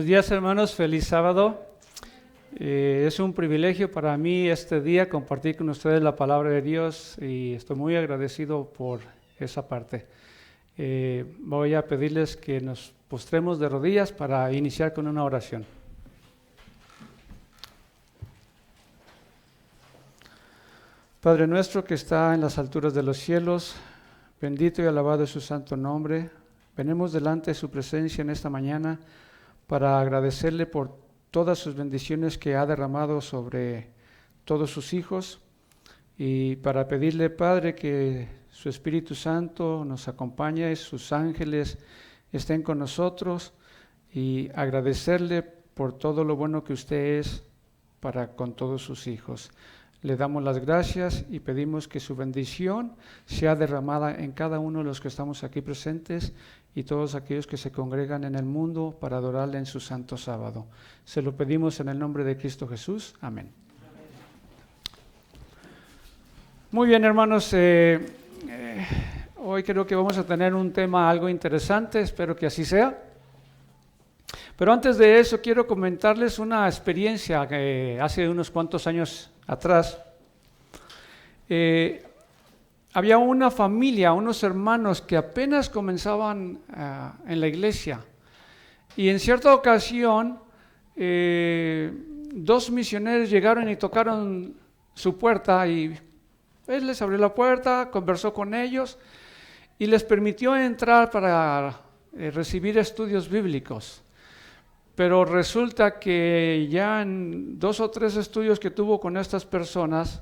Buenos días, hermanos, feliz sábado. Es un privilegio para mí este día compartir con ustedes la palabra de Dios y estoy muy agradecido por esa parte. Voy a pedirles que nos postremos de rodillas para iniciar con una oración. Padre nuestro que está en las alturas de los cielos, bendito y alabado es su santo nombre. Venimos delante de su presencia en esta mañana para agradecerle por todas sus bendiciones que ha derramado sobre todos sus hijos y para pedirle, Padre, que su Espíritu Santo nos acompañe, sus ángeles estén con nosotros y agradecerle por todo lo bueno que usted es para con todos sus hijos. Le damos las gracias y pedimos que su bendición sea derramada en cada uno de los que estamos aquí presentes y todos aquellos que se congregan en el mundo para adorarle en su santo sábado. Se lo pedimos en el nombre de Cristo Jesús. Amén. Muy bien, hermanos. Hoy creo que vamos a tener un tema algo interesante. Espero que así sea. Pero antes de eso, quiero comentarles una experiencia que hace unos cuantos años atrás. Había una familia, unos hermanos que apenas comenzaban en la iglesia y en cierta ocasión dos misioneros llegaron y tocaron su puerta y él les abrió la puerta, conversó con ellos y les permitió entrar para recibir estudios bíblicos. Pero resulta que ya en 2 o 3 estudios que tuvo con estas personas,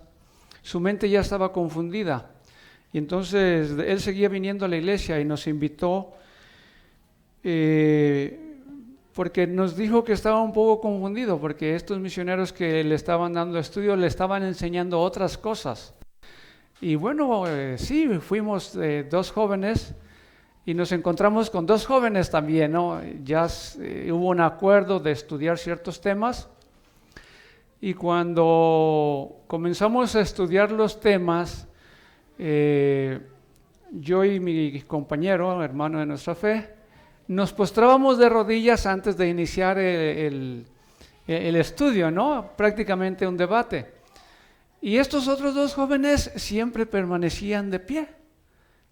su mente ya estaba confundida. Y entonces él seguía viniendo a la iglesia y nos invitó porque nos dijo que estaba un poco confundido, porque estos misioneros que le estaban dando estudio le estaban enseñando otras cosas. Y bueno, sí, fuimos 2 jóvenes y nos encontramos con 2 jóvenes también, ¿no? Ya hubo un acuerdo de estudiar ciertos temas y cuando comenzamos a estudiar los temas, yo y mi compañero, hermano de nuestra fe, nos postrábamos de rodillas antes de iniciar el estudio, ¿no? Prácticamente un debate. Y estos otros 2 jóvenes siempre permanecían de pie.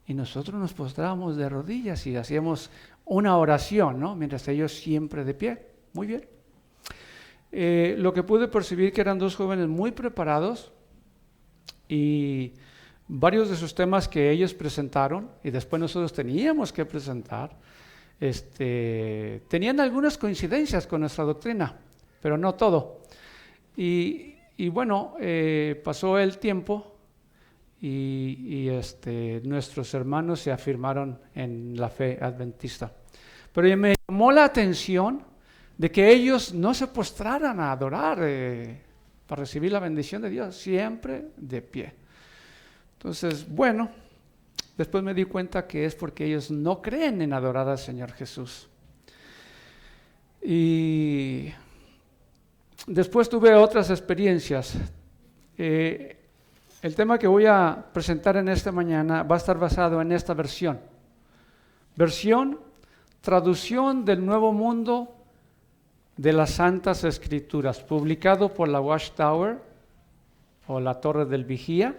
Y nosotros nos postrábamos de rodillas y hacíamos una oración, ¿no? Mientras ellos siempre de pie. Muy bien. Lo que pude percibir que eran 2 jóvenes muy preparados y varios de sus temas que ellos presentaron y después nosotros teníamos que presentar, tenían algunas coincidencias con nuestra doctrina, pero no todo. Y bueno, pasó el tiempo y nuestros hermanos se afirmaron en la fe adventista. Pero me llamó la atención de que ellos no se postraran a adorar para recibir la bendición de Dios, siempre de pie. Entonces, bueno, después me di cuenta que es porque ellos no creen en adorar al Señor Jesús. Y después tuve otras experiencias. El tema que voy a presentar en esta mañana va a estar basado en esta versión. Versión, traducción del Nuevo Mundo de las Santas Escrituras, publicado por la Watchtower o la Torre del Vigía,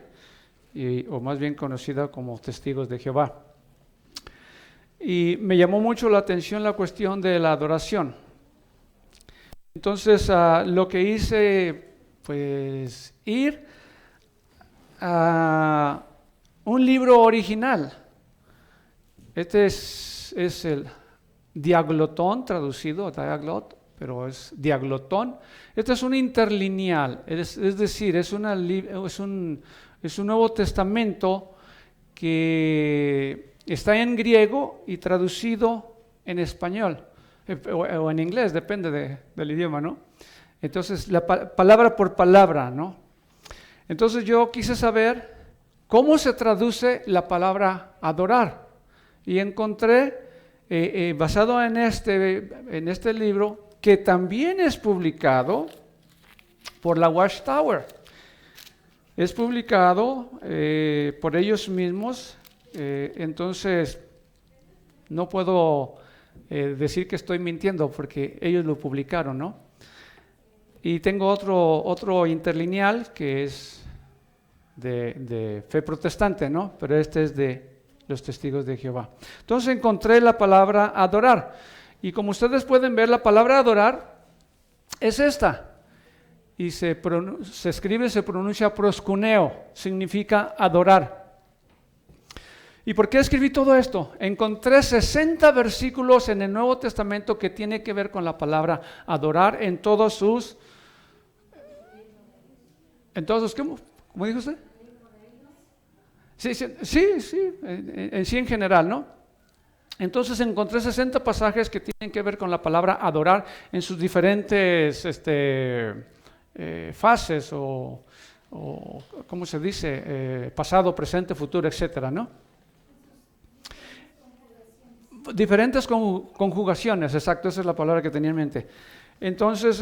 o más bien conocida como Testigos de Jehová. Y me llamó mucho la atención la cuestión de la adoración. Entonces, lo que hice, pues, ir a un libro original. Este es el Diaglotón, traducido, Diaglot, pero es Diaglotón. Este es un interlineal, es decir, es un Nuevo Testamento que está en griego y traducido en español, o en inglés, depende del idioma, ¿no? Entonces, palabra por palabra, ¿no? Entonces yo quise saber cómo se traduce la palabra adorar y encontré, basado en este libro, que también es publicado por la Watchtower. Es publicado por ellos mismos, entonces no puedo decir que estoy mintiendo porque ellos lo publicaron, ¿no? Y tengo otro interlineal que es de fe protestante, ¿no? Pero este es de los testigos de Jehová. Entonces encontré la palabra adorar. Y como ustedes pueden ver, la palabra adorar es esta. Y se pronuncia proskuneo, significa adorar. ¿Y por qué escribí todo esto? Encontré 60 versículos en el Nuevo Testamento que tiene que ver con la palabra adorar en todos sus... ¿Cómo dijo usted? Sí, en sí en general, ¿no? Entonces encontré 60 pasajes que tienen que ver con la palabra adorar en sus diferentes fases o ¿cómo se dice? Pasado, presente, futuro, etcétera, ¿no? Diferentes conjugaciones, exacto, esa es la palabra que tenía en mente. Entonces,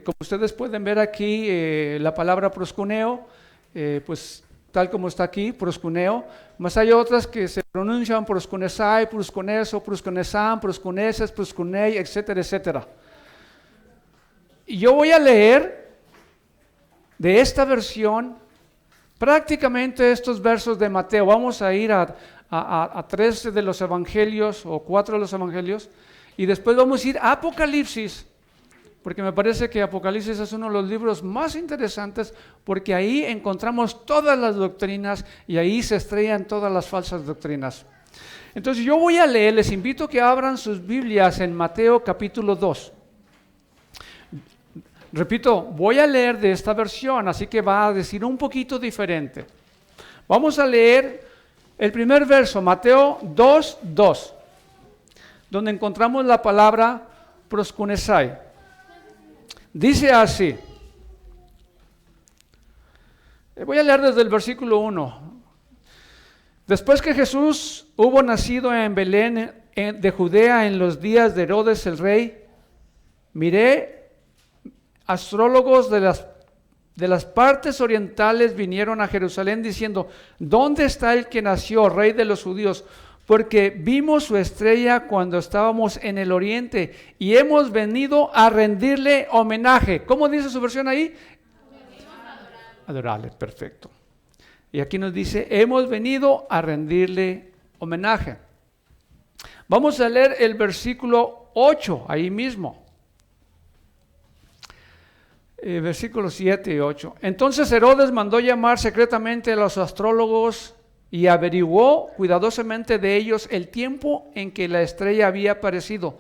como ustedes pueden ver aquí, la palabra proskuneo, pues tal como está aquí, proskuneo, más hay otras que se pronuncian proskunesai, proskuneso, proskunesan, proskuneses, proskunei, etcétera, etcétera. Y yo voy a leer de esta versión prácticamente estos versos de Mateo. Vamos a ir a 3 de los evangelios o 4 de los evangelios y después vamos a ir a Apocalipsis, porque me parece que Apocalipsis es uno de los libros más interesantes porque ahí encontramos todas las doctrinas y ahí se estrellan todas las falsas doctrinas. Entonces yo voy a leer, les invito a que abran sus Biblias en Mateo capítulo 2. Repito, voy a leer de esta versión, así que va a decir un poquito diferente. Vamos a leer el primer verso, Mateo 2:2, donde encontramos la palabra proskunesai. Dice así, voy a leer desde el versículo 1. Después que Jesús hubo nacido en Belén de Judea en los días de Herodes el rey, miré, astrólogos de las partes orientales vinieron a Jerusalén diciendo, ¿dónde está el que nació, rey de los judíos? Porque vimos su estrella cuando estábamos en el oriente y hemos venido a rendirle homenaje. ¿Cómo dice su versión ahí? Adorarle, perfecto. Y aquí nos dice, hemos venido a rendirle homenaje. Vamos a leer el versículo 8, ahí mismo. Versículos 7 y 8. Entonces Herodes mandó llamar secretamente a los astrólogos y averiguó cuidadosamente de ellos el tiempo en que la estrella había aparecido.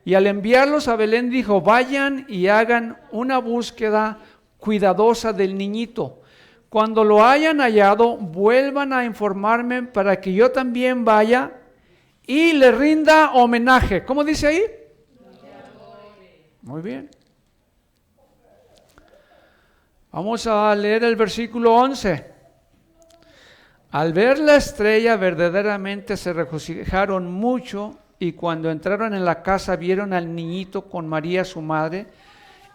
Y al enviarlos a Belén dijo, vayan y hagan una búsqueda cuidadosa del niñito. Cuando lo hayan hallado, vuelvan a informarme para que yo también vaya y le rinda homenaje. ¿Cómo dice ahí? Muy bien. Vamos a leer el versículo 11. Al ver la estrella verdaderamente se regocijaron mucho y cuando entraron en la casa vieron al niñito con María su madre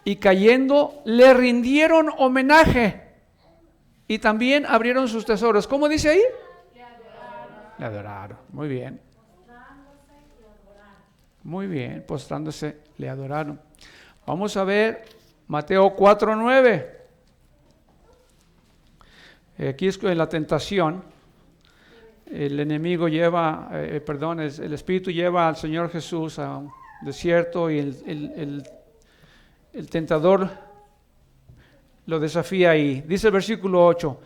y cayendo le rindieron homenaje y también abrieron sus tesoros. ¿Cómo dice ahí? Le adoraron. Muy bien. Muy bien, postrándose le adoraron. Vamos a ver Mateo 4:9. Aquí es en la tentación, el enemigo lleva, el Espíritu lleva al Señor Jesús a un desierto y el tentador lo desafía ahí. Dice el versículo 8,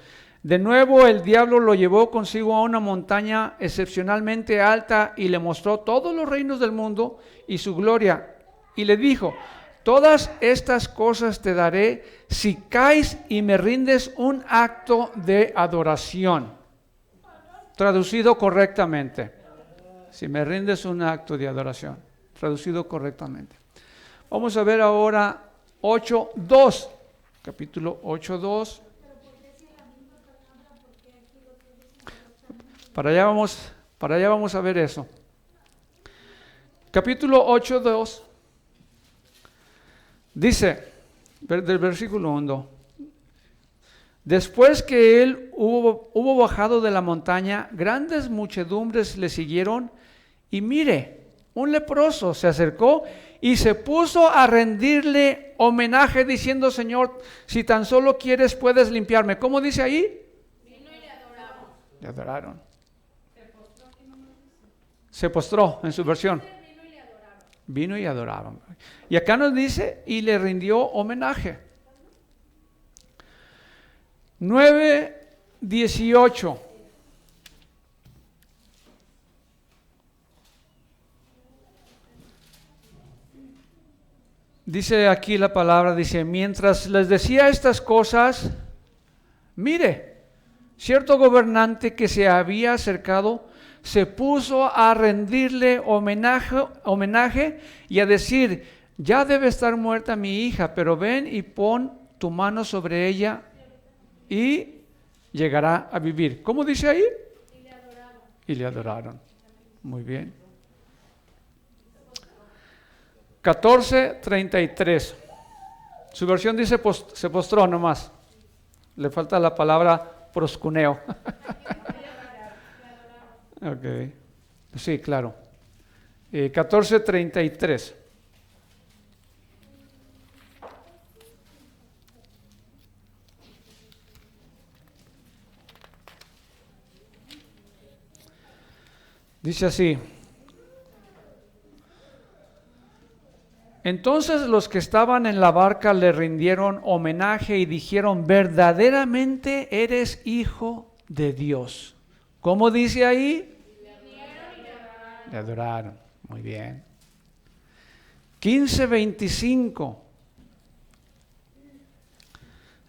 de nuevo el diablo lo llevó consigo a una montaña excepcionalmente alta y le mostró todos los reinos del mundo y su gloria y le dijo, todas estas cosas te daré si caes y me rindes un acto de adoración. Traducido correctamente. Si me rindes un acto de adoración. Traducido correctamente. Vamos a ver ahora 8:2. Capítulo 8:2. Para allá vamos a ver eso. Capítulo 8:2. Dice, del versículo 1, después que él hubo bajado de la montaña, grandes muchedumbres le siguieron y mire, un leproso se acercó y se puso a rendirle homenaje diciendo, Señor, si tan solo quieres puedes limpiarme. ¿Cómo dice ahí? Vino y le adoraron. Le adoraron. Se postró en su versión. Vino y le adoraron. Vino y adoraron. Y acá nos dice, y le rindió homenaje. 9:18. Dice aquí la palabra, dice, mientras les decía estas cosas, mire, cierto gobernante que se había acercado, se puso a rendirle homenaje y a decir, ya debe estar muerta mi hija, pero ven y pon tu mano sobre ella y llegará a vivir. ¿Cómo dice ahí? Y le adoraron. Y le adoraron. Muy bien. 14:33. Su versión dice se postró nomás. Le falta la palabra proscuneo. Ok. Sí, claro. 14:33. Dice así. Entonces los que estaban en la barca le rindieron homenaje y dijeron, verdaderamente eres hijo de Dios. ¿Cómo dice ahí? Le adoraron. Muy bien. 15:25.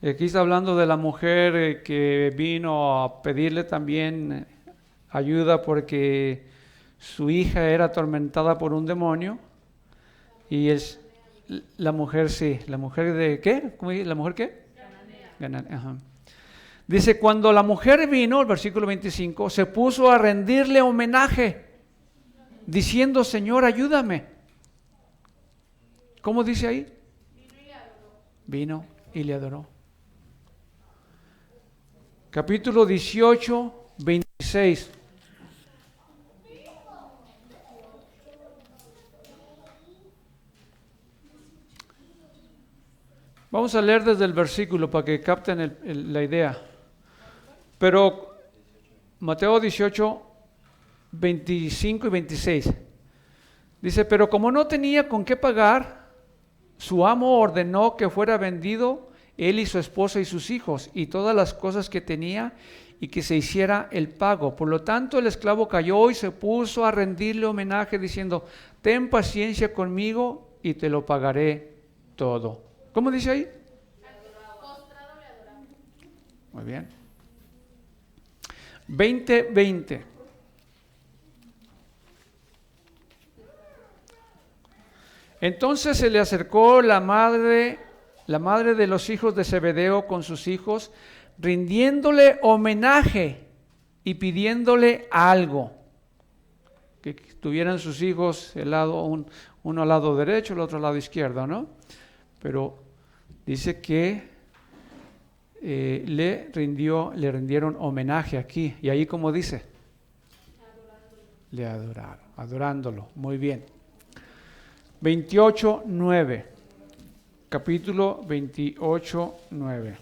Aquí está hablando de la mujer que vino a pedirle también ayuda porque su hija era atormentada por un demonio. Y es la mujer, sí. ¿La mujer de qué? ¿Cómo dice? ¿La mujer qué? Cananea. Ajá. Dice, cuando la mujer vino, el versículo 25, se puso a rendirle homenaje, diciendo, Señor, ayúdame. ¿Cómo dice ahí? Vino y le adoró. Capítulo 18, 26. Vamos a leer desde el versículo para que capten la idea. Pero Mateo 18, 25 y 26. Dice, pero como no tenía con qué pagar, su amo ordenó que fuera vendido él y su esposa y sus hijos y todas las cosas que tenía y que se hiciera el pago. Por lo tanto, el esclavo cayó y se puso a rendirle homenaje diciendo, ten paciencia conmigo y te lo pagaré todo. ¿Cómo dice ahí? Postrado le adoraron. Muy bien. 20:20. Entonces se le acercó la madre de los hijos de Zebedeo con sus hijos, rindiéndole homenaje y pidiéndole algo. Que tuvieran sus hijos uno al lado derecho, el otro al lado izquierdo, ¿no? Pero dice que le rindieron homenaje aquí. Y ahí, como dice, le adoraron, adorándolo. Muy bien. 28:9. Capítulo 28:9.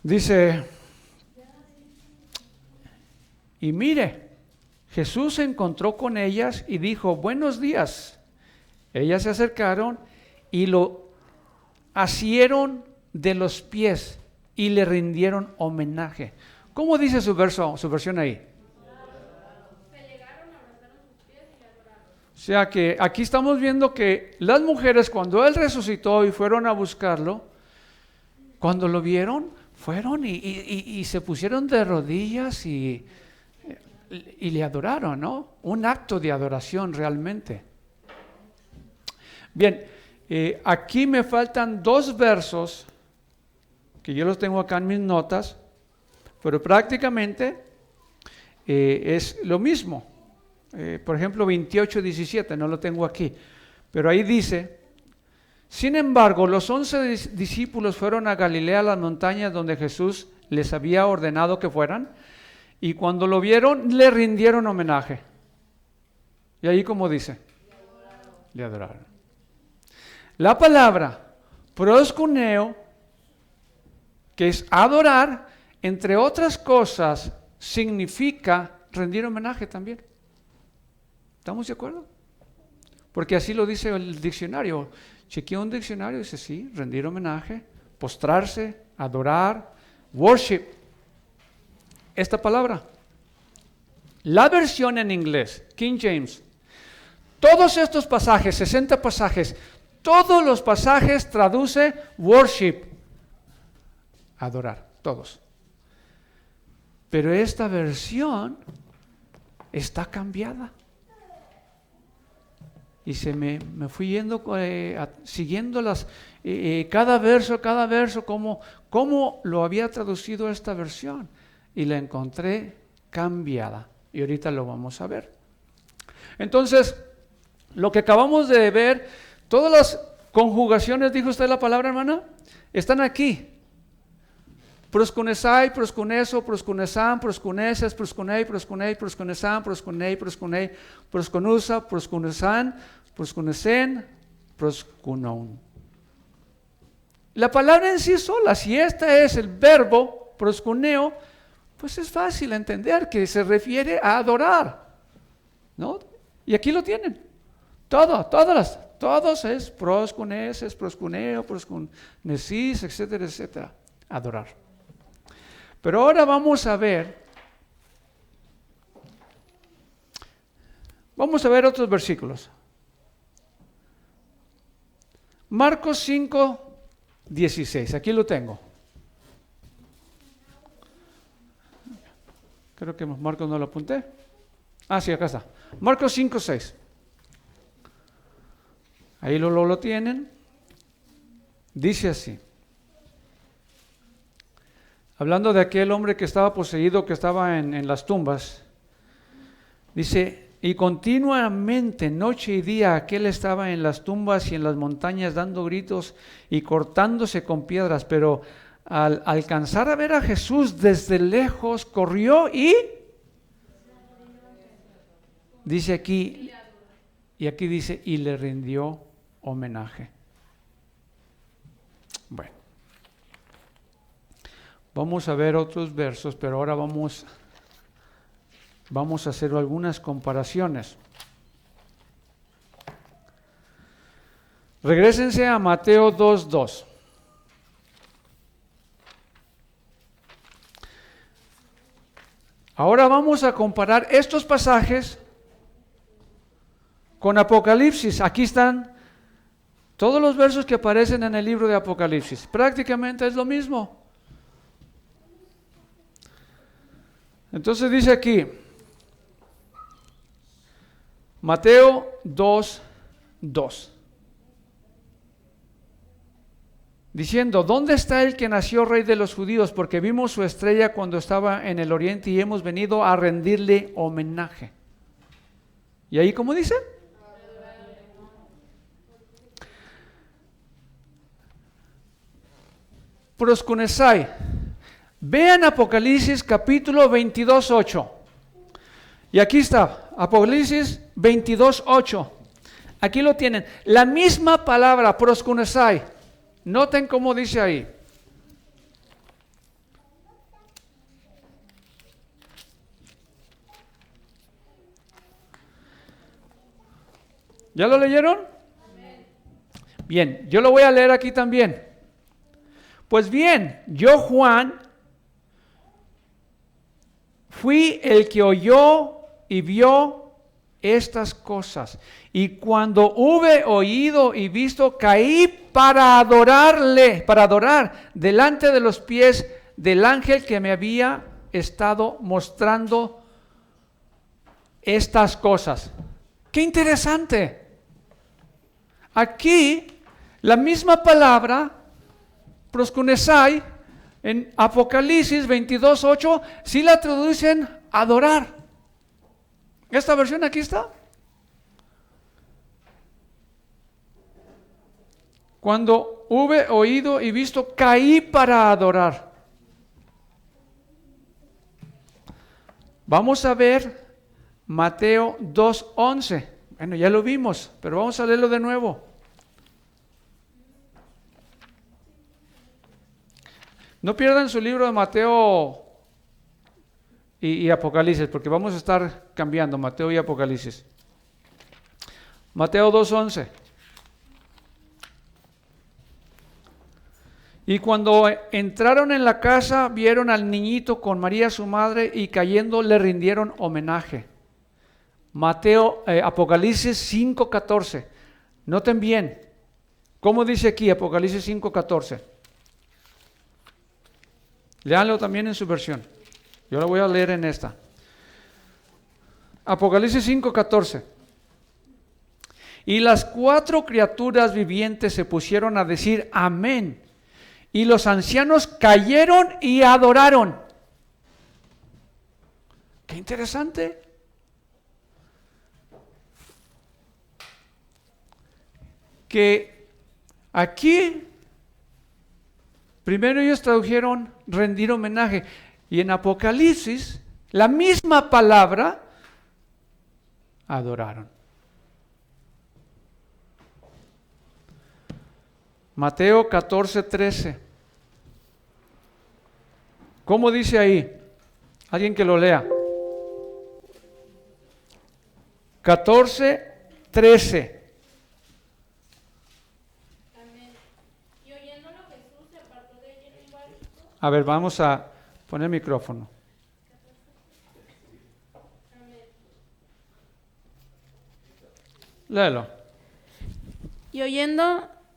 Dice, y mire, Jesús se encontró con ellas y dijo, buenos días. Ellas se acercaron y lo asieron de los pies y le rindieron homenaje. ¿Cómo dice su versión ahí? O sea que aquí estamos viendo que las mujeres, cuando Él resucitó y fueron a buscarlo, cuando lo vieron, fueron y se pusieron de rodillas y le adoraron, ¿no? Un acto de adoración realmente. Bien, aquí me faltan 2 versos, que yo los tengo acá en mis notas, pero prácticamente es lo mismo. Por ejemplo, 28:17, no lo tengo aquí, pero ahí dice, Sin embargo, los 11 discípulos fueron a Galilea, a las montañas donde Jesús les había ordenado que fueran, y cuando lo vieron, le rindieron homenaje. Y ahí como dice, le adoraron. La palabra proskuneo, que es adorar, entre otras cosas, significa rendir homenaje también. ¿Estamos de acuerdo? Porque así lo dice el diccionario. Chequeé un diccionario y dice, sí, rendir homenaje, postrarse, adorar, worship. Esta palabra. La versión en inglés, King James, todos estos pasajes, 60 pasajes, todos los pasajes traduce worship, adorar, todos. Pero esta versión está cambiada. Y me fui yendo, siguiendo cada verso, cómo lo había traducido esta versión. Y la encontré cambiada. Y ahorita lo vamos a ver. Entonces, lo que acabamos de ver, todas las conjugaciones, dijo usted la palabra, hermana, están aquí. Proskunesai, proskuneso, proskunesan, proskuneses, proskunei, proskunei, proskunesan, proskunei, proskunei, proskunusa, proskunesan, proskunesen, proskunon. La palabra en sí sola, si este es el verbo proskuneo, pues es fácil entender que se refiere a adorar, ¿no? Y aquí lo tienen. Todos es proskuneses, proskuneo, proskunesis, etcétera, etcétera. Adorar. Pero ahora vamos a ver otros versículos. Marcos 5, 16. Aquí lo tengo. Creo que Marcos no lo apunté. Sí, acá está. Marcos 5, 6. Ahí lo tienen. Dice así. Hablando de aquel hombre que estaba poseído, que estaba en las tumbas. Dice, y continuamente, noche y día, aquel estaba en las tumbas y en las montañas dando gritos y cortándose con piedras, pero al alcanzar a ver a Jesús desde lejos, corrió y dice aquí, y aquí dice, y le rindió homenaje. Bueno, vamos a ver otros versos, pero ahora vamos a hacer algunas comparaciones. Regrésense a Mateo 2:2. Ahora vamos a comparar estos pasajes con Apocalipsis. Aquí están todos los versos que aparecen en el libro de Apocalipsis. Prácticamente es lo mismo. Entonces dice aquí, Mateo 2:2. Diciendo, ¿dónde está el que nació rey de los judíos? Porque vimos su estrella cuando estaba en el oriente y hemos venido a rendirle homenaje. ¿Y ahí cómo dice? Proskunesai. Vean Apocalipsis capítulo 22:8. Y aquí está, Apocalipsis 22:8. Aquí lo tienen. La misma palabra, proskunesai. Noten cómo dice ahí. ¿Ya lo leyeron? Bien, yo lo voy a leer aquí también. Pues bien, yo Juan fui el que oyó y vio estas cosas. Y cuando hube oído y visto, caí para adorar delante de los pies del ángel que me había estado mostrando estas cosas. ¡Qué interesante! Aquí, la misma palabra, proskunesai, en Apocalipsis 22:8, sí la traducen adorar. Esta versión aquí está. Cuando hube oído y visto, caí para adorar. Vamos a ver Mateo 2:11. Bueno, ya lo vimos, pero vamos a leerlo de nuevo. No pierdan su libro de Mateo y Apocalipsis, porque vamos a estar cambiando Mateo y Apocalipsis. Mateo 2:11. Y cuando entraron en la casa, vieron al niñito con María su madre y cayendo le rindieron homenaje. Apocalipsis 5:14. Noten bien, ¿cómo dice aquí Apocalipsis 5:14? Léanlo también en su versión. Yo lo voy a leer en esta. Apocalipsis 5:14. Y las 4 criaturas vivientes se pusieron a decir amén. Y los ancianos cayeron y adoraron. Qué interesante. Que aquí, primero ellos tradujeron rendir homenaje. Y en Apocalipsis, la misma palabra, adoraron. Mateo 14:13. ¿Cómo dice ahí? Alguien que lo lea. 14:13. Amén. Y oyéndolo Jesús se apartó de allí en un barco. A ver, vamos a poner el micrófono. Amén. Léelo.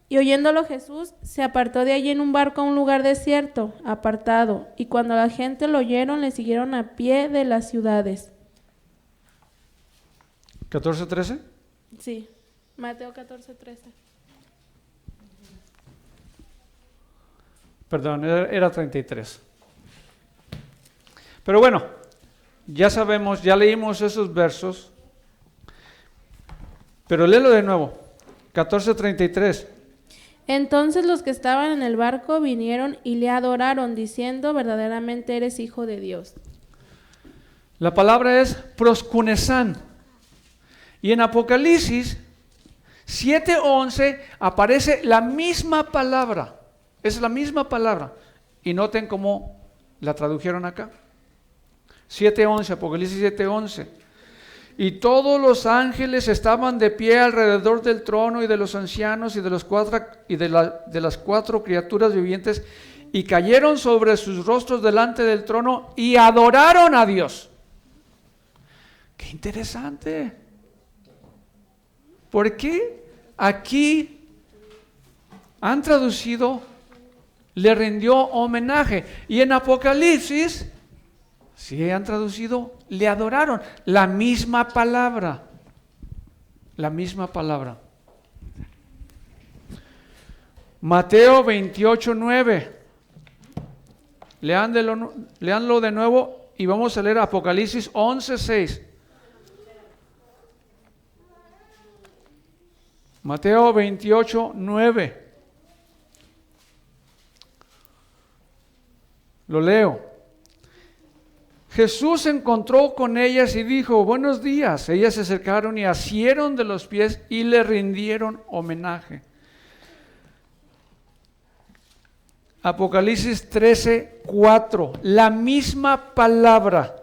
Y oyéndolo Jesús se apartó de allí en un barco a un lugar desierto, apartado, y cuando la gente lo oyeron, le siguieron a pie de las ciudades. 14:13. Sí, Mateo 14:13. Perdón, era 33. Pero bueno, ya sabemos, ya leímos esos versos. Pero léelo de nuevo. 14:33. Entonces los que estaban en el barco vinieron y le adoraron, diciendo, verdaderamente eres hijo de Dios. La palabra es proskunesan. Y en Apocalipsis 7:11 aparece la misma palabra. Es la misma palabra. Y noten cómo la tradujeron acá. 7:11, Apocalipsis 7:11. Y todos los ángeles estaban de pie alrededor del trono y de los ancianos y de las 4 criaturas vivientes y cayeron sobre sus rostros delante del trono y adoraron a Dios. ¡Qué interesante! ¿Por qué aquí han traducido le rindió homenaje? Y en Apocalipsis sí han traducido le adoraron. La misma palabra. La misma palabra. Mateo 28:9. Leanlo de nuevo y vamos a leer Apocalipsis 11:6. Mateo 28:9. Lo leo. Jesús se encontró con ellas y dijo, buenos días. Ellas se acercaron y asieron de los pies y le rindieron homenaje. Apocalipsis 13:4, la misma palabra.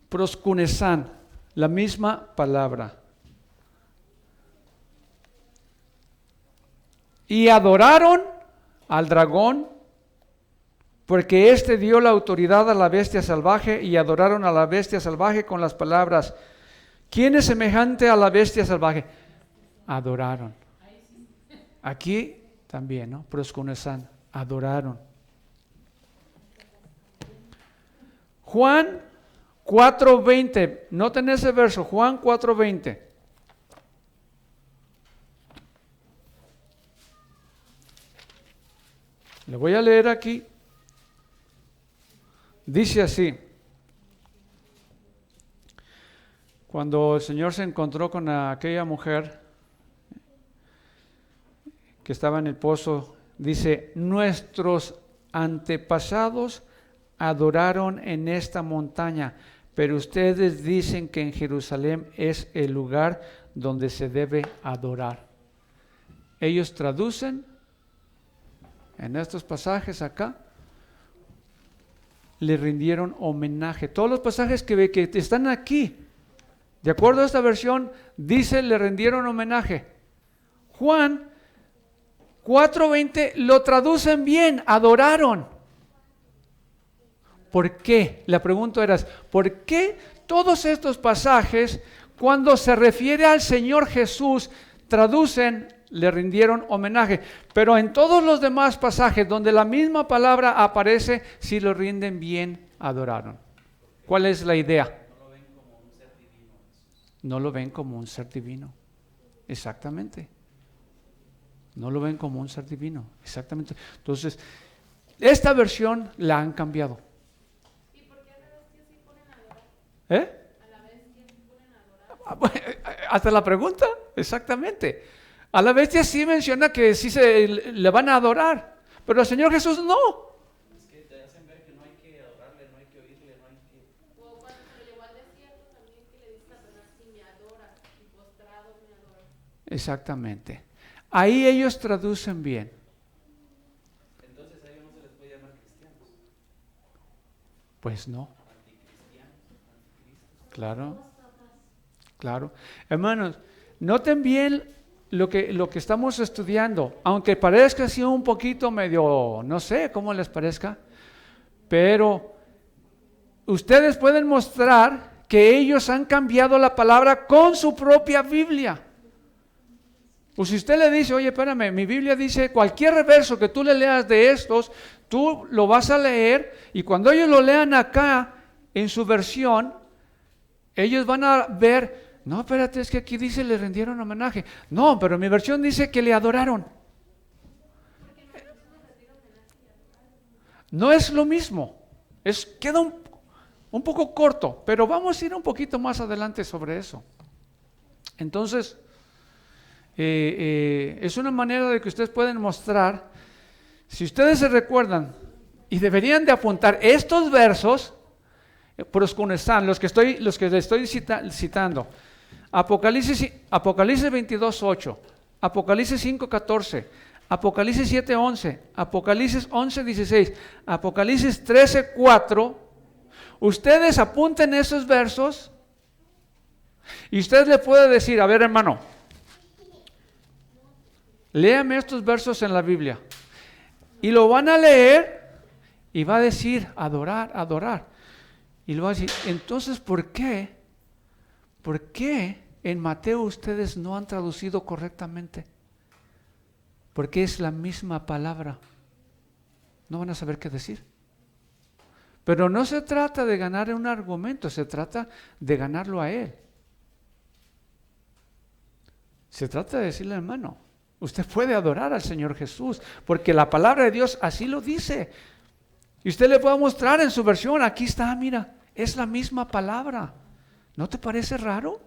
Proskunesan, la misma palabra. Y adoraron al dragón, porque éste dio la autoridad a la bestia salvaje, y adoraron a la bestia salvaje con las palabras, ¿quién es semejante a la bestia salvaje? Adoraron. Aquí también, ¿no? Proskunesan, adoraron. Juan 4:20, noten ese verso, Juan 4:20. Le voy a leer aquí. Dice así, Cuando el Señor se encontró con aquella mujer que estaba en el pozo, dice, nuestros antepasados adoraron en esta montaña, pero ustedes dicen que en Jerusalén es el lugar donde se debe adorar. Ellos traducen en estos pasajes acá, le rindieron homenaje. Todos los pasajes que están aquí, de acuerdo a esta versión, dice le rindieron homenaje. Juan 4:20 lo traducen bien, adoraron. ¿Por qué? La pregunta era, ¿por qué todos estos pasajes, cuando se refiere al Señor Jesús, traducen le rindieron homenaje? Pero en todos los demás pasajes donde la misma palabra aparece, si lo rinden bien, adoraron. ¿Cuál es la idea? No lo ven como un ser divino. Exactamente. No lo ven como un ser divino. Exactamente. Entonces, esta versión la han cambiado. ¿Y por qué a la bestia sí ponen a adorar? ¿Eh? A la bestia sí ponen a adorar. Hasta la pregunta, exactamente. A la bestia sí menciona que sí le van a adorar, pero al Señor Jesús no. Es que te hacen ver que no hay que adorarle, no hay que oírle, no hay que... O cuando se lo llevó al desierto también que le dice a Satanás, si me adoras y postrado me adoras. Exactamente. Ahí ellos traducen bien. Entonces a ellos no se les puede llamar cristianos. Pues no. Anticristianos, anticristos. Claro. Claro. Hermanos, noten bien lo que estamos estudiando, aunque parezca así un poquito medio, no sé cómo les parezca, pero ustedes pueden mostrar que ellos han cambiado la palabra con su propia Biblia. Pues si usted le dice, oye, espérame, mi Biblia dice, cualquier verso que tú le leas de estos, tú lo vas a leer, y cuando ellos lo lean acá, en su versión, ellos van a ver, no, espérate, es que aquí dice le rindieron homenaje. No, pero mi versión dice que le adoraron. No es lo mismo, queda un poco corto, pero vamos a ir un poquito más adelante sobre eso. Entonces, es una manera de que ustedes pueden mostrar, si ustedes se recuerdan, y deberían de apuntar estos versos, proscunesan, los que les estoy citando, Apocalipsis 22:8, Apocalipsis 5:14, Apocalipsis 7:11, Apocalipsis 11:16, Apocalipsis 13:4. Ustedes apunten esos versos y usted le puede decir, a ver, hermano, léame estos versos en la Biblia. Y lo van a leer y va a decir, adorar, adorar. Y lo va a decir, entonces, ¿por qué en Mateo ustedes no han traducido correctamente? Porque es la misma palabra. No van a saber qué decir. Pero no se trata de ganar un argumento, se trata de ganarlo a él. Se trata de decirle, hermano, usted puede adorar al Señor Jesús, porque la palabra de Dios así lo dice. Y usted le puede mostrar en su versión, aquí está, mira, es la misma palabra. ¿No te parece raro?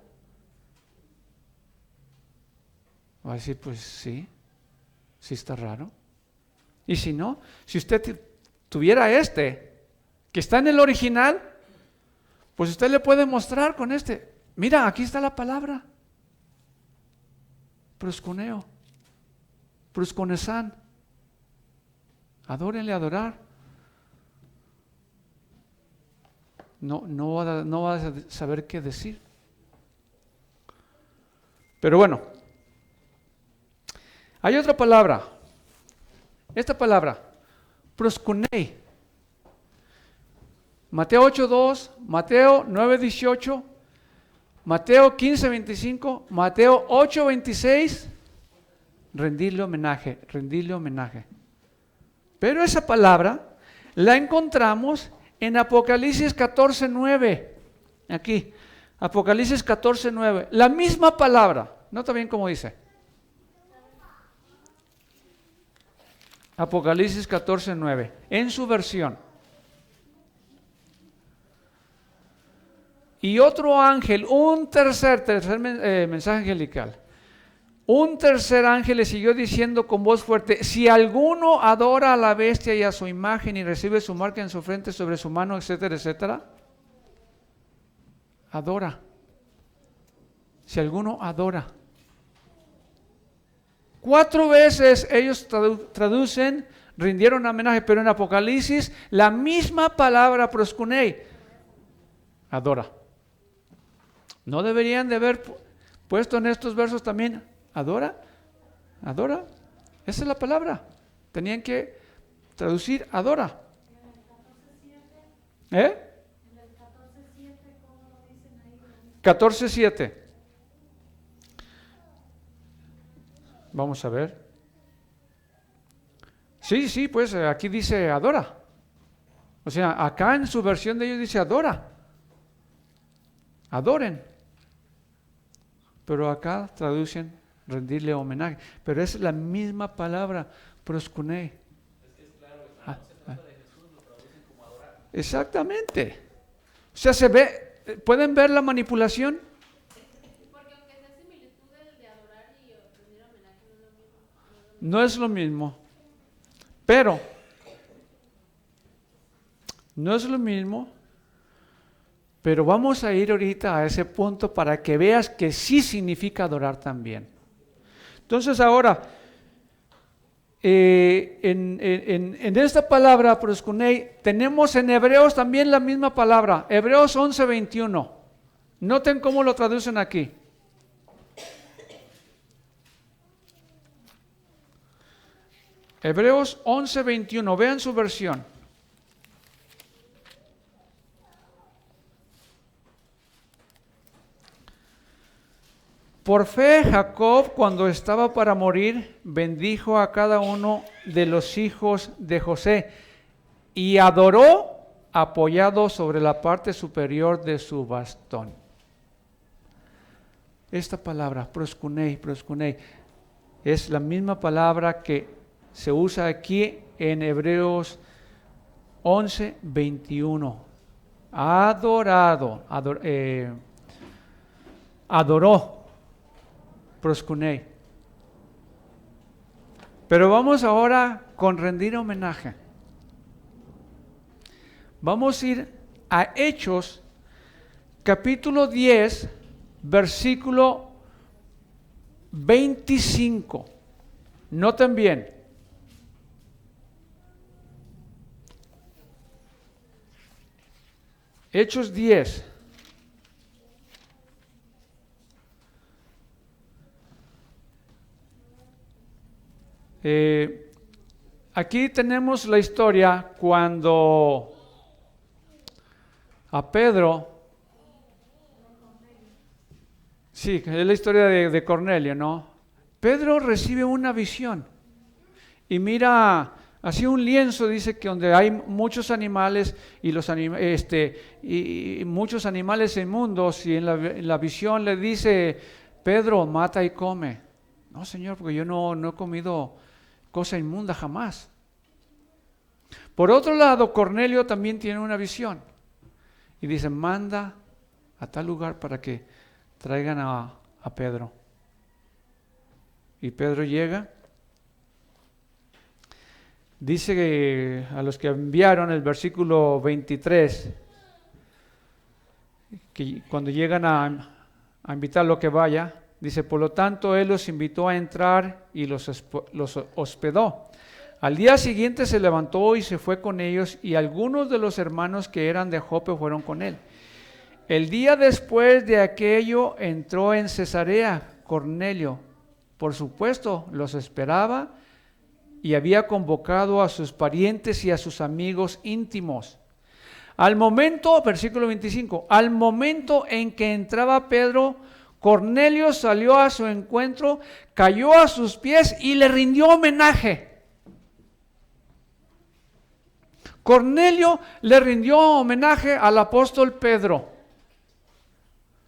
Va a decir, pues sí está raro. Y si no, si usted tuviera que está en el original, pues usted le puede mostrar con mira, aquí está la palabra. Proscuneo, prosconesan. Adórenle, adorar. No va a saber qué decir. Pero bueno, hay otra palabra. Esta palabra, proskunei. Mateo 8:2, Mateo 9:18, Mateo 15:25, Mateo 8:26. Rendirle homenaje, rendirle homenaje. Pero esa palabra la encontramos en Apocalipsis 14:9, aquí, Apocalipsis 14:9, la misma palabra, nota bien cómo dice. Apocalipsis 14:9, en su versión. Y otro ángel, un tercer mensaje angelical. Un tercer ángel le siguió diciendo con voz fuerte: si alguno adora a la bestia y a su imagen y recibe su marca en su frente, sobre su mano, etcétera, etcétera, adora. Si alguno adora. 4 veces ellos traducen, rindieron homenaje, pero en Apocalipsis la misma palabra proskunei, adora. ¿No deberían de haber puesto en estos versos también adora? Adora. Esa es la palabra. Tenían que traducir adora. ¿Eh? 14:7. Vamos a ver. Sí, pues aquí dice adora. O sea, acá en su versión de ellos dice adora. Adoren. Pero acá traducen rendirle homenaje. Pero es la misma palabra, proskunei. Es que es claro, cuando se trata de Jesús lo traducen como adorar. Exactamente. O sea, se ve, ¿pueden ver la manipulación? Porque aunque sea similitud de adorar y rendir homenaje, no es lo mismo. No es lo mismo. Pero no es lo mismo. Pero vamos a ir ahorita a ese punto para que veas que sí significa adorar también. Entonces ahora, en esta palabra proskunei, tenemos en Hebreos también la misma palabra, Hebreos 11:21. Noten cómo lo traducen aquí. Hebreos 11:21, vean su versión. Por fe, Jacob, cuando estaba para morir, bendijo a cada uno de los hijos de José y adoró apoyado sobre la parte superior de su bastón. Esta palabra, proskunei, es la misma palabra que se usa aquí en Hebreos 11:21. Adoró. Proskunei. Pero vamos ahora con rendir homenaje. Vamos a ir a Hechos, capítulo 10, versículo 25. Noten bien. Hechos 10. Aquí tenemos la historia cuando a Pedro, sí, es la historia de Cornelio, ¿no? Pedro recibe una visión y mira así un lienzo, dice que donde hay muchos animales y muchos animales inmundos, y en la visión le dice: Pedro, mata y come. No, Señor, porque yo no he comido cosa inmunda jamás. Por otro lado, Cornelio también tiene una visión y dice: manda a tal lugar para que traigan a Pedro. Y Pedro llega. Dice que a los que enviaron, el versículo 23, que cuando llegan a invitarlo a que vaya, dice: por lo tanto, él los invitó a entrar y los hospedó. Al día siguiente se levantó y se fue con ellos, y algunos de los hermanos que eran de Jope fueron con él. El día después de aquello entró en Cesarea Cornelio. Por supuesto, los esperaba y había convocado a sus parientes y a sus amigos íntimos. Al momento, versículo 25, al momento en que entraba Pedro, Cornelio salió a su encuentro, cayó a sus pies y le rindió homenaje. Cornelio le rindió homenaje al apóstol Pedro.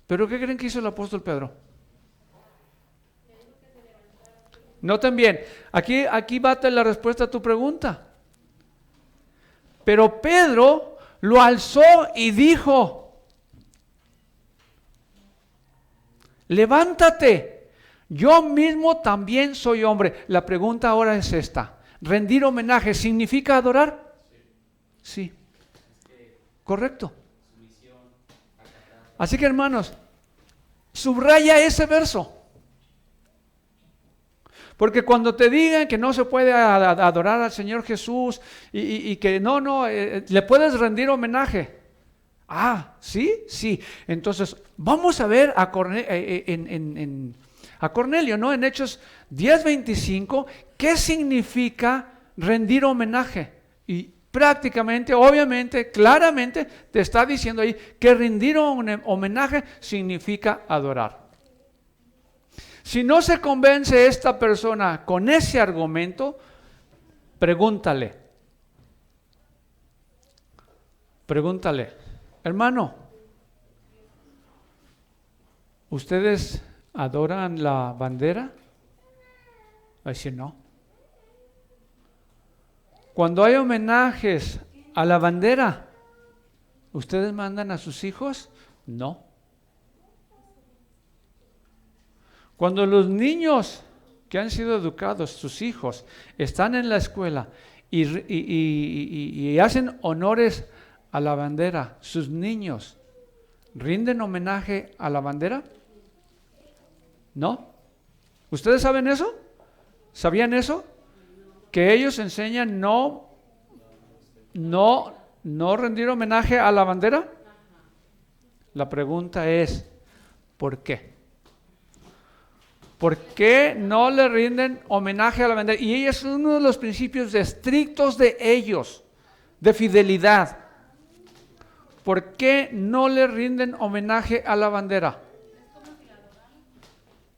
¿Pero qué creen que hizo el apóstol Pedro? Noten bien, aquí bate la respuesta a tu pregunta. Pero Pedro lo alzó y dijo: levántate, yo mismo también soy hombre. La pregunta ahora es esta: ¿rendir homenaje significa adorar? Sí. Correcto. Así que, hermanos, subraya ese verso. Porque cuando te digan que no se puede adorar al Señor Jesús y que le puedes rendir homenaje. Ah, ¿sí? Sí. Entonces, vamos a ver a Cornelio, ¿no? En Hechos 10:25, ¿qué significa rendir homenaje? Y prácticamente, obviamente, claramente te está diciendo ahí que rendir homenaje significa adorar. Si no se convence esta persona con ese argumento, pregúntale, hermano, ¿ustedes adoran la bandera? Va a decir no. Cuando hay homenajes a la bandera, ¿ustedes mandan a sus hijos? No. Cuando los niños que han sido educados, sus hijos, están en la escuela y hacen honores a la bandera, sus niños, ¿rinden homenaje a la bandera? ¿No? ¿Ustedes saben eso? ¿Sabían eso? Que ellos enseñan no rendir homenaje a la bandera. La pregunta es, ¿por qué? ¿Por qué no le rinden homenaje a la bandera? Y es uno de los principios estrictos de ellos, de fidelidad. ¿Por qué no le rinden homenaje a la bandera?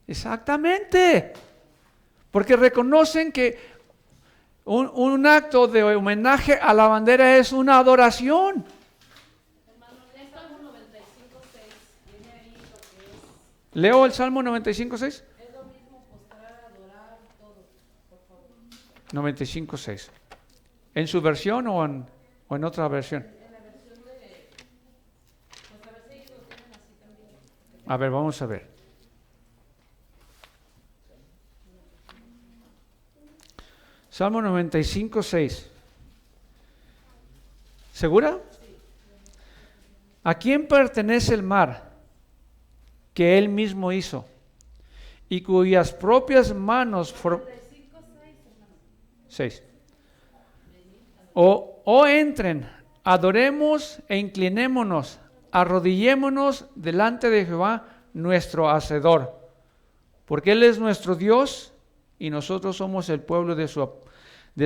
Exactamente. Porque reconocen que un acto de homenaje a la bandera es una adoración. ¿Leo el Salmo 95:6? 95:6. ¿En su versión o en otra versión? A ver, vamos a ver. Salmo 95:6. ¿Segura? ¿A quién pertenece el mar que él mismo hizo y cuyas propias manos formaron? 6. Entren, adoremos e inclinémonos, arrodillémonos delante de Jehová nuestro Hacedor, porque Él es nuestro Dios y nosotros somos el pueblo de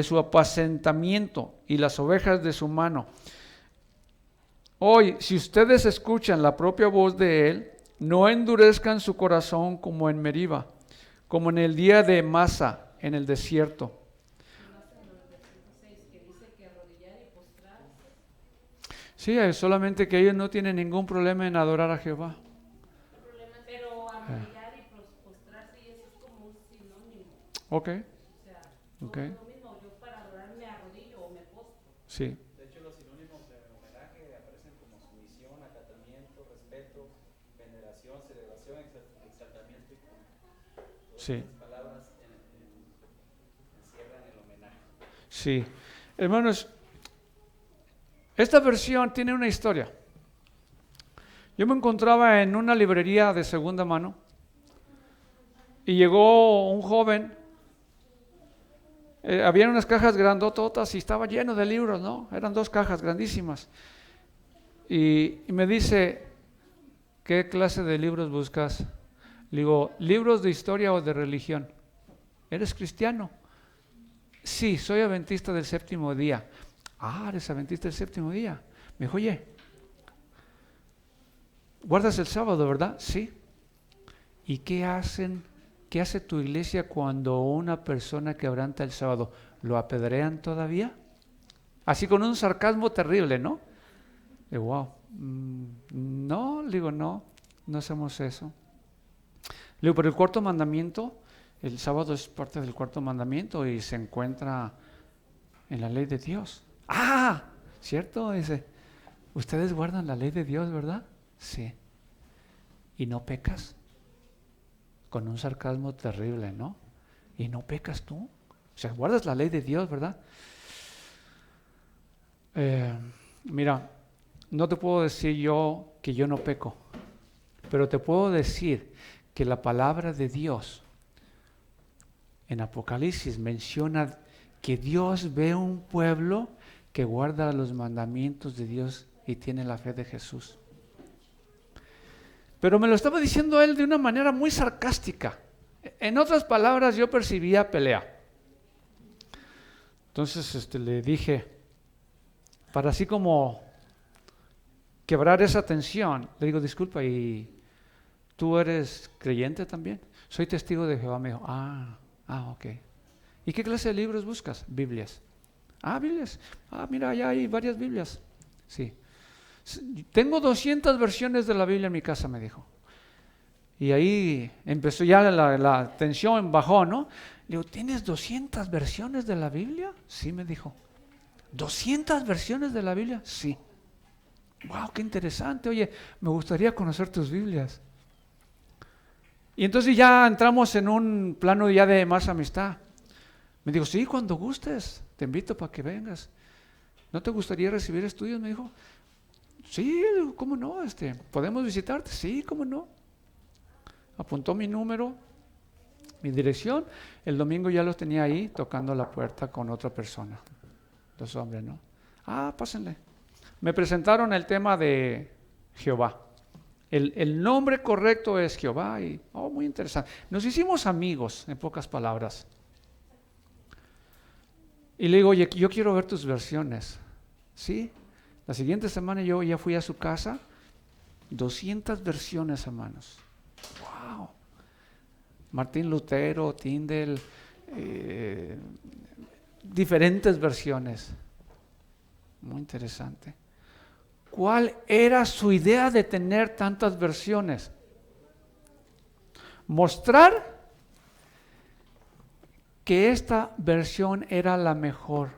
su apacentamiento y las ovejas de su mano. Hoy, si ustedes escuchan la propia voz de Él, no endurezcan su corazón como en Meriba, como en el día de Masa, en el desierto. Sí, es solamente que ellos no tienen ningún problema en adorar a Jehová. Pero arrodillar y postrarse, y eso es como un sinónimo. Ok. O sea, Okay. es lo mismo. Yo para adorar me arrodillo o me postro. Sí. De hecho, los sinónimos de homenaje aparecen como sumisión, acatamiento, respeto, veneración, celebración, exaltamiento y culto. Sí. Las palabras encierran el homenaje. Sí. Hermanos, esta versión tiene una historia. Yo me encontraba en una librería de segunda mano y llegó un joven. Había unas cajas grandototas y estaba lleno de libros, ¿no? Eran 2 cajas grandísimas. Y me dice, ¿qué clase de libros buscas? Le digo, ¿libros de historia o de religión? ¿Eres cristiano? Sí, soy adventista del séptimo día. Ah, eres adventista del séptimo día. Me dijo, oye, ¿guardas el sábado, verdad? Sí. ¿Y qué hace tu iglesia cuando una persona quebranta el sábado? ¿Lo apedrean todavía? Así con un sarcasmo terrible, ¿no? Le digo, wow. No, le digo, no hacemos eso. Le digo, pero el cuarto mandamiento, el sábado es parte del cuarto mandamiento y se encuentra en la ley de Dios. Ah, ¿cierto? Dice, ustedes guardan la ley de Dios, ¿verdad? Sí. ¿Y no pecas? con un sarcasmo terrible, ¿no? Y no pecas tú. O sea, guardas la ley de Dios, ¿verdad? Mira, no te puedo decir yo que yo no peco, pero te puedo decir que la palabra de Dios en Apocalipsis menciona que Dios ve un pueblo que guarda los mandamientos de Dios y tiene la fe de Jesús. Pero me lo estaba diciendo él de una manera muy sarcástica. En otras palabras, yo percibía pelea. Entonces le dije, para así como quebrar esa tensión, le digo, disculpa, ¿y tú eres creyente también? Soy testigo de Jehová. Me dijo, ok. ¿Y qué clase de libros buscas? Biblias. Biblias. Mira, allá hay varias Biblias. Sí. Tengo 200 versiones de la Biblia en mi casa, me dijo. Y ahí empezó ya la tensión, bajó, ¿no? Le digo, ¿tienes 200 versiones de la Biblia? Sí, me dijo. ¿200 versiones de la Biblia? Sí. ¡Wow, qué interesante! Oye, me gustaría conocer tus Biblias. Y entonces ya entramos en un plano ya de más amistad. Me dijo, sí, cuando gustes, te invito para que vengas. ¿No te gustaría recibir estudios? Me dijo, sí, ¿cómo no? ¿Podemos visitarte? Sí, ¿cómo no? Apuntó mi número, mi dirección. El domingo ya los tenía ahí tocando la puerta con otra persona. 2 hombres, ¿no? Pásenle. Me presentaron el tema de Jehová. El nombre correcto es Jehová y, muy interesante. Nos hicimos amigos, en pocas palabras. Y le digo, oye, yo quiero ver tus versiones. ¿Sí? La siguiente semana yo ya fui a su casa, 200 versiones, hermanos. ¡Wow! Martín Lutero, Tyndale, diferentes versiones. Muy interesante. ¿Cuál era su idea de tener tantas versiones? Mostrar que esta versión era la mejor.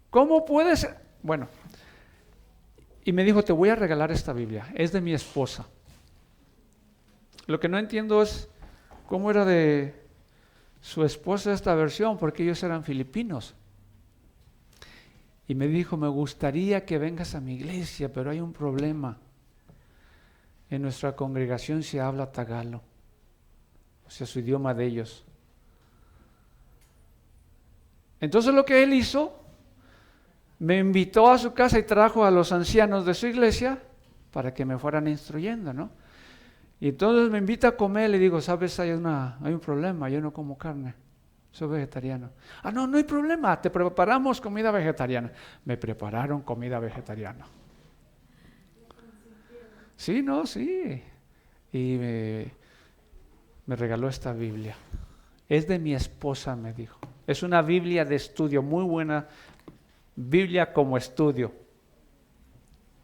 ¿Cómo puede ser? Bueno, y me dijo, te voy a regalar esta Biblia, es de mi esposa. Lo que no entiendo es cómo era de su esposa esta versión, porque ellos eran filipinos. Y me dijo, me gustaría que vengas a mi iglesia, pero hay un problema. En nuestra congregación se habla tagalo, o sea, su idioma de ellos. Entonces lo que él hizo, me invitó a su casa y trajo a los ancianos de su iglesia para que me fueran instruyendo, ¿no? Y entonces me invita a comer, le digo, ¿sabes? Hay un problema, yo no como carne. Soy vegetariano. No hay problema, te preparamos comida vegetariana. Me prepararon comida vegetariana. Sí. Y me regaló esta Biblia. Es de mi esposa, me dijo. Es una Biblia de estudio, muy buena Biblia como estudio.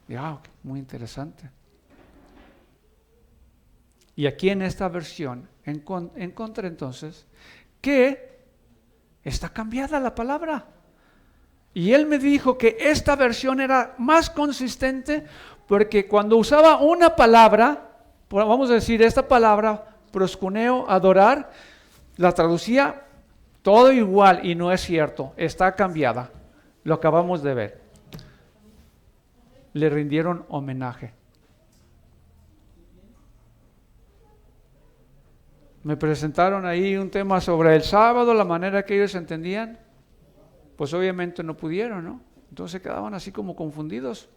Y, muy interesante. Y aquí en esta versión encontré entonces que está cambiada la palabra. Y él me dijo que esta versión era más consistente porque cuando usaba una palabra, vamos a decir esta palabra, proskuneo, adorar, la traducía todo igual y no es cierto, está cambiada. Lo acabamos de ver. Le rindieron homenaje. Me presentaron ahí un tema sobre el sábado, la manera que ellos entendían. Pues obviamente no pudieron, ¿no? Entonces quedaban así como confundidos.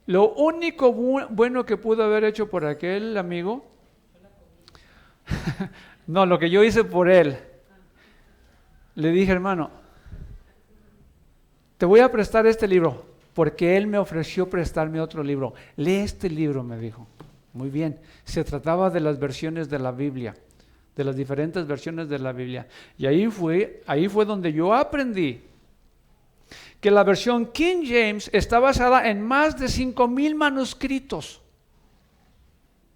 Lo único bueno que pude haber hecho por aquel amigo, no, lo que yo hice por él, le dije, hermano, te voy a prestar este libro, porque él me ofreció prestarme otro libro. Lee este libro, me dijo. Muy bien, se trataba de las versiones de la Biblia, de las diferentes versiones de la Biblia. Y ahí fue donde yo aprendí que la versión King James está basada en más de 5,000 manuscritos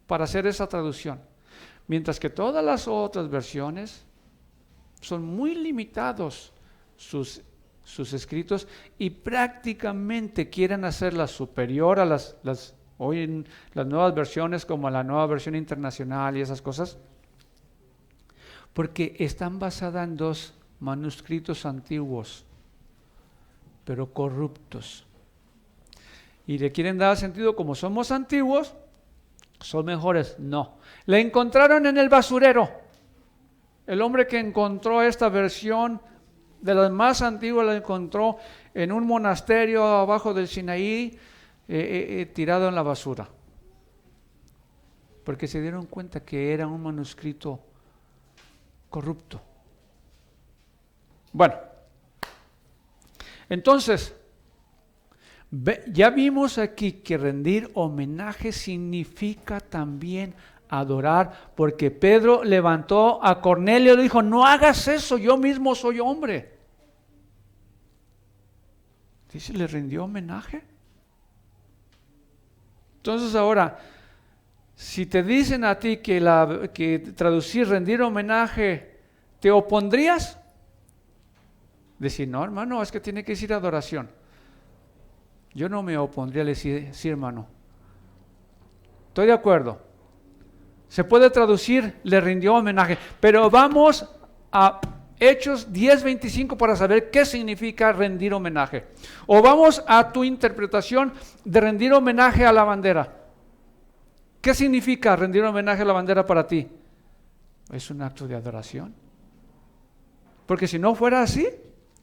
para hacer esa traducción. Mientras que todas las otras versiones son muy limitados sus escritos y prácticamente quieren hacerla superior a las Hoy en las nuevas versiones como la nueva versión internacional y esas cosas, porque están basadas en 2 manuscritos antiguos, pero corruptos. Y le quieren dar sentido, como somos antiguos, son mejores. No. La encontraron en el basurero. El hombre que encontró esta versión de las más antiguas la encontró en un monasterio abajo del Sinaí, tirado en la basura. Porque se dieron cuenta que era un manuscrito corrupto. Bueno, entonces, ya vimos aquí que rendir homenaje significa también adorar, porque Pedro levantó a Cornelio y le dijo, no hagas eso, yo mismo soy hombre. Dice, le rindió homenaje. Entonces ahora, si te dicen a ti que traducir rendir homenaje, ¿te opondrías? Decir, no, hermano, es que tiene que decir adoración. Yo no me opondría a decir, sí, hermano. Estoy de acuerdo. Se puede traducir, le rindió homenaje, pero vamos a Hechos 10:25 para saber qué significa rendir homenaje. O vamos a tu interpretación de rendir homenaje a la bandera. ¿Qué significa rendir homenaje a la bandera para ti? Es un acto de adoración. Porque si no fuera así,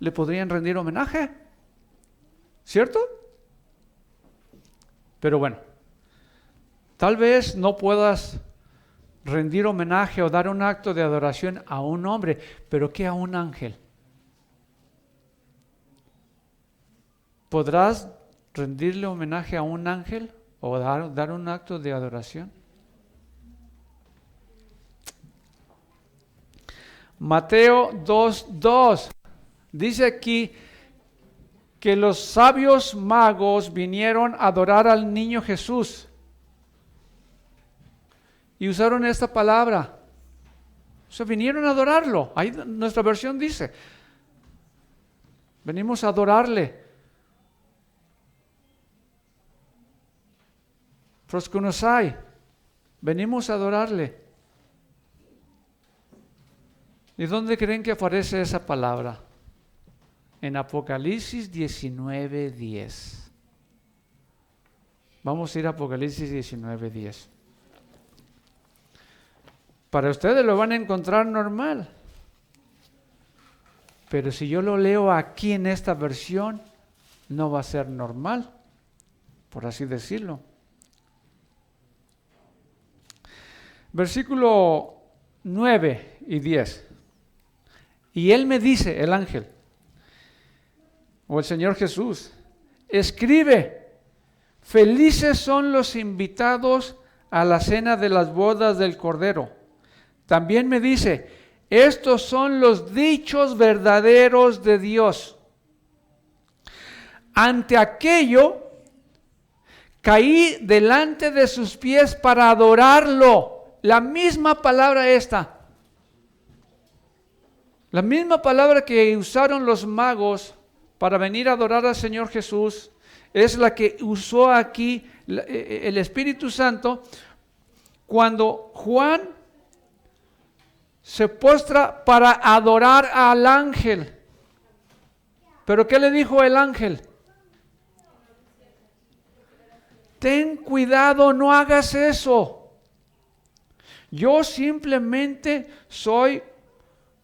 le podrían rendir homenaje. ¿Cierto? Pero bueno, tal vez no puedas rendir homenaje o dar un acto de adoración a un hombre, pero ¿qué a un ángel? ¿Podrás rendirle homenaje a un ángel o dar un acto de adoración? Mateo 2:2 dice aquí que los sabios magos vinieron a adorar al niño Jesús. Y usaron esta palabra. O sea, vinieron a adorarlo. Ahí nuestra versión dice. Venimos a adorarle. Proskunosai. Venimos a adorarle. ¿Y dónde creen que aparece esa palabra? En Apocalipsis 19:10. Vamos a ir a Apocalipsis 19:10. Para ustedes lo van a encontrar normal. Pero si yo lo leo aquí en esta versión, no va a ser normal, por así decirlo. Versículo 9 y 10. Y él me dice, el ángel, o el Señor Jesús, escribe, felices son los invitados a la cena de las bodas del Cordero. También me dice, estos son los dichos verdaderos de Dios. Ante aquello, caí delante de sus pies para adorarlo. La misma palabra esta. La misma palabra que usaron los magos para venir a adorar al Señor Jesús es la que usó aquí el Espíritu Santo cuando Juan se postra para adorar al ángel. ¿Pero qué le dijo el ángel? Ten cuidado, no hagas eso. Yo simplemente soy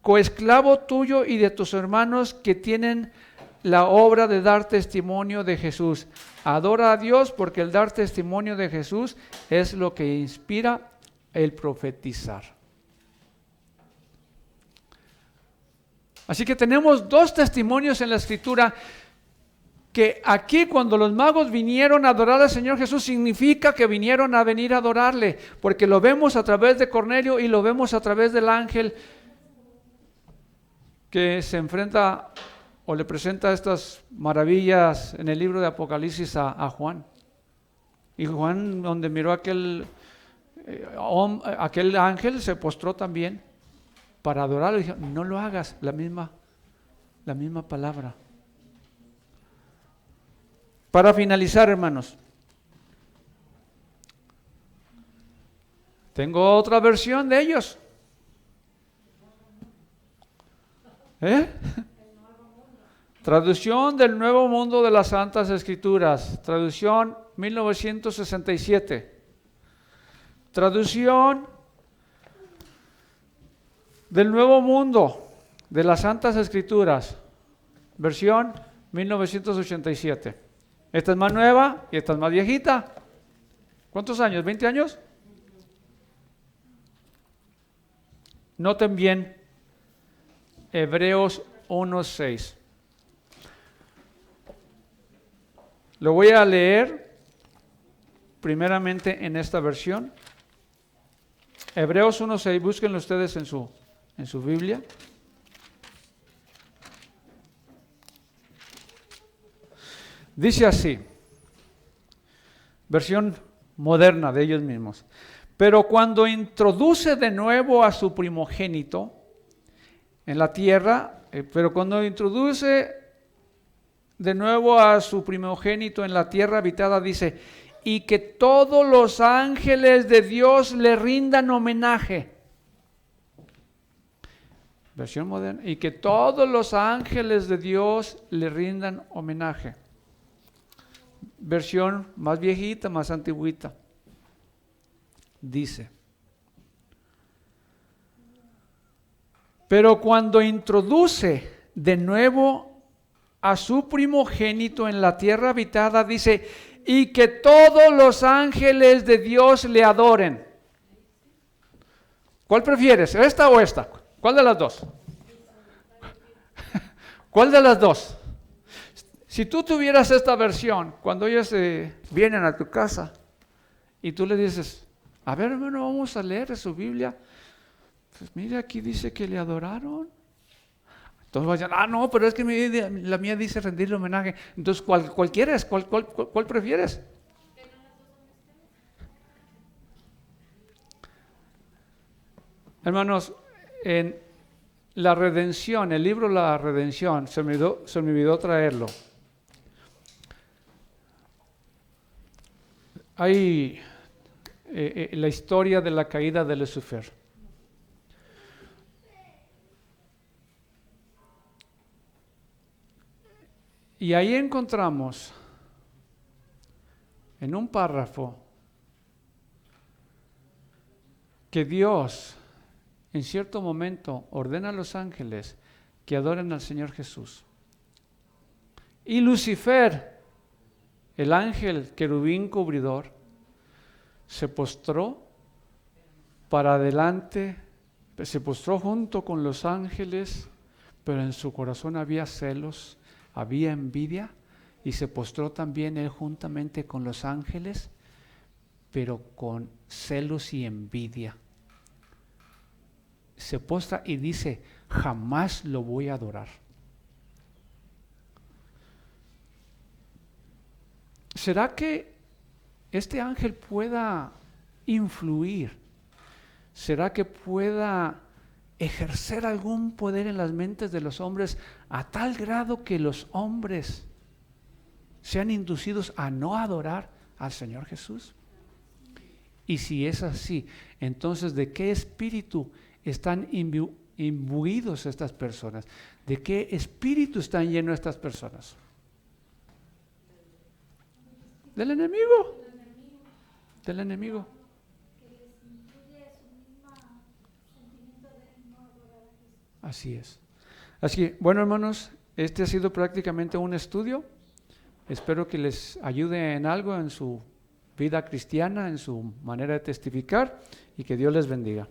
coesclavo tuyo y de tus hermanos que tienen la obra de dar testimonio de Jesús. Adora a Dios porque el dar testimonio de Jesús es lo que inspira el profetizar. Así que tenemos 2 testimonios en la Escritura que aquí cuando los magos vinieron a adorar al Señor Jesús significa que vinieron a venir a adorarle, porque lo vemos a través de Cornelio y lo vemos a través del ángel que se enfrenta o le presenta estas maravillas en el libro de Apocalipsis a Juan. Y Juan, donde miró aquel ángel, se postró también para adorarlo. Y dijo, no lo hagas, la misma palabra. Para finalizar, hermanos, Tengo otra versión de ellos. Traducción del Nuevo Mundo de las Santas Escrituras. Traducción 1967. Traducción del Nuevo Mundo de las Santas Escrituras. Versión 1987. Esta es más nueva y esta es más viejita. ¿Cuántos años? ¿20 años? Noten bien Hebreos 1:6. Lo voy a leer primeramente en esta versión. Hebreos 1:6, búsquenlo ustedes en su Biblia. Dice así, versión moderna de ellos mismos. Pero cuando introduce de nuevo a su primogénito en la tierra, habitada, dice, y que todos los ángeles de Dios le rindan homenaje. Versión moderna, y que todos los ángeles de Dios le rindan homenaje. Versión más viejita, más antigüita. Dice, pero cuando introduce de nuevo a su primogénito en la tierra habitada, dice, y que todos los ángeles de Dios le adoren. ¿Cuál prefieres? ¿Esta o esta? ¿Cuál de las dos? ¿Cuál de las dos? Si tú tuvieras esta versión, cuando ellos vienen a tu casa y tú le dices, a ver, hermano, vamos a leer su Biblia. Pues mire, aquí dice que le adoraron. Entonces vayan, no, pero es que la mía dice rendirle homenaje. Entonces, ¿cuál quieres? ¿Cuál prefieres? Hermanos, en la redención, el libro La Redención, se me olvidó traerlo. Hay la historia de la caída de Lucifer. Y ahí encontramos en un párrafo que Dios en cierto momento ordena a los ángeles que adoren al Señor Jesús. Y Lucifer, el ángel querubín cubridor, se postró para adelante, se postró junto con los ángeles, pero en su corazón había celos, había envidia, y se postró también él juntamente con los ángeles, pero con celos y envidia. Se postra y dice, jamás lo voy a adorar. ¿Será que este ángel pueda influir? ¿Será que pueda ejercer algún poder en las mentes de los hombres a tal grado que los hombres sean inducidos a no adorar al Señor Jesús? Y si es así, entonces ¿de qué espíritu están imbuidos estas personas? ¿De qué espíritu están llenos estas personas? Del enemigo. Del enemigo. Así es. Así que, bueno, hermanos, este ha sido prácticamente un estudio. Espero que les ayude en algo en su vida cristiana, en su manera de testificar, y que Dios les bendiga.